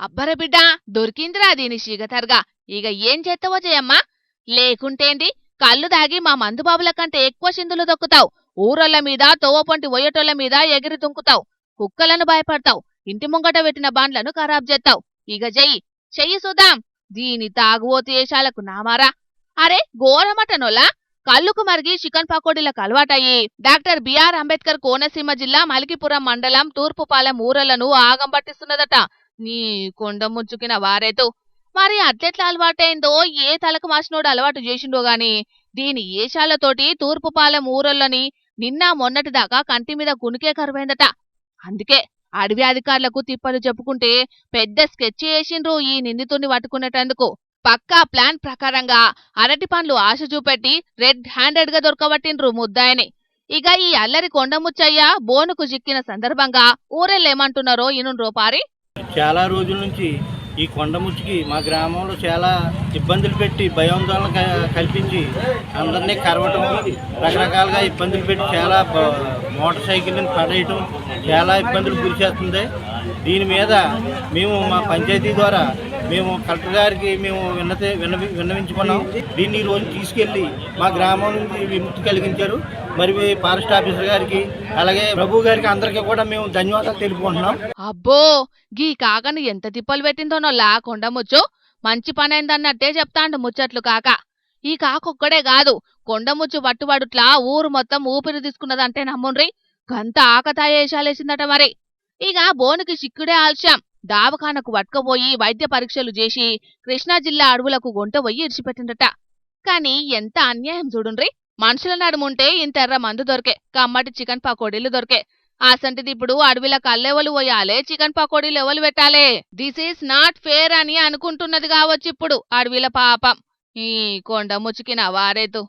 అబ్బర బిడ్డ దొరికిందిరా దీని సిగతర్గా. ఇక ఏం చేస్తావో చేయమ్మా. లేకుంటేంది, కళ్ళు దాగి మా మందుబాబుల కంటే ఎక్కువ సిందులు దొక్కుతావు. ఊరోళ్ల మీద తోవపొంటి ఒయ్యటోళ్ల మీద ఎగిరి దుంకుతావు. కుక్కలను భయపడతావు. ఇంటి ముంగట పెట్టిన బండ్లను ఖరాబ్ చేస్తావు. ఇక చెయ్యి చూద్దాం దీని తాగుబోతు ఏషాలకు నామారా. అరే ఘోరమటనోలా. కళ్ళుకు మరిగి చికెన్ పకోడీలకు అలవాటయ్యి డాక్టర్ బిఆర్ అంబేద్కర్ కోనసీమ జిల్లా మలికిపురం మండలం తూర్పుపాలెం ఊరలను ఆగం పట్టిస్తున్నదట. నీ కొండ ముచ్చుకిన వారేతు. మరి అట్లెట్లా అలవాటైందో, ఏ తలకు మాసినోడు అలవాటు చేసిండో గాని దీని ఏషాలతోటి తూర్పుపాలెం ఊరొల్లని నిన్న మొన్నటిదాకా కంటి మీద కునికే కరువైందట. అందుకే అడవి అధికారులకు తిప్పలు చెప్పుకుంటే పెద్ద స్కెచ్ వేసిండ్రు ఈ నిందితుణ్ణి పట్టుకునేటందుకు. పక్కా ప్లాన్ ప్రకారంగా అరటి పండ్లు ఆశ చూపెట్టి రెడ్ హ్యాండెడ్ గా దొరకబట్టిండ్రు ముద్దాయని. ఇక ఈ అల్లరి కొండముచ్చయ్య బోనుకు చిక్కిన సందర్భంగా ఊరెళ్ళేమంటున్నారో ఇనుండ్రో పారి. చాలా రోజుల నుంచి ఈ కొండముచ్చికి మా గ్రామంలో చాలా ఇబ్బందులు పెట్టి భయాందోళన కల్పించి అందరినీ కరవటం, రకరకాలుగా ఇబ్బందులు పెట్టి చాలా మోటార్ సైకిళ్ళని పడేయటం, చాలా ఇబ్బందులు గురి చేస్తుంది. దీని మీద మేము మా పంచాయతీ ద్వారా మేము కలెక్టర్ గారికి మేము విన్నవించుకున్నాం. దీన్ని ఈరోజు తీసుకెళ్లి మా గ్రామం నుంచి విముక్తి కలిగించారు. మరి ఫారెస్ట్ ఆఫీసర్ గారికి అలాగే ప్రభు గారికి అందరికీ కూడా మేము ధన్యవాదాలు తెలుపుకుంటున్నాం. అబ్బో గీ కాకని ఎంత తిప్పలు పెట్టిందోనోలా కొండముచ్చు. మంచి పనైందన్నట్టే చెప్తాండు ముచ్చట్లు కాక. ఈ కాకొక్కడే కాదు, కొండముచ్చు పట్టుబడుట్లా ఊరు మొత్తం ఊపిరి తీసుకున్నదంటే నమ్ముండ్రి. గంత ఆకతాయేషాలేసిందట మరి. ఇక బోనుకి చిక్కుడే ఆల్శాం. దావఖానకు పట్టుకుపోయి వైద్య పరీక్షలు చేసి కృష్ణా జిల్లా అడవులకు గొంట పోయి ఇడిచిపెట్టిండట. కాని ఎంత అన్యాయం చూడుండ్రి. మనుషుల నడుముంటే ఇంతెర్ర మందు దొరికే, కమ్మటి చికెన్ పకోడీలు దొరికే. అసంటిది ఇప్పుడు అడవిల కల్లెవలు పోయాలే, చికెన్ పకోడీలు ఎవలు పెట్టాలే? దిస్ ఈస్ నాట్ ఫేర్ అని అనుకుంటున్నది కావచ్చిప్పుడు అడవిల పాపం. ఈ కొండ ముచ్చుకిన వారేతు.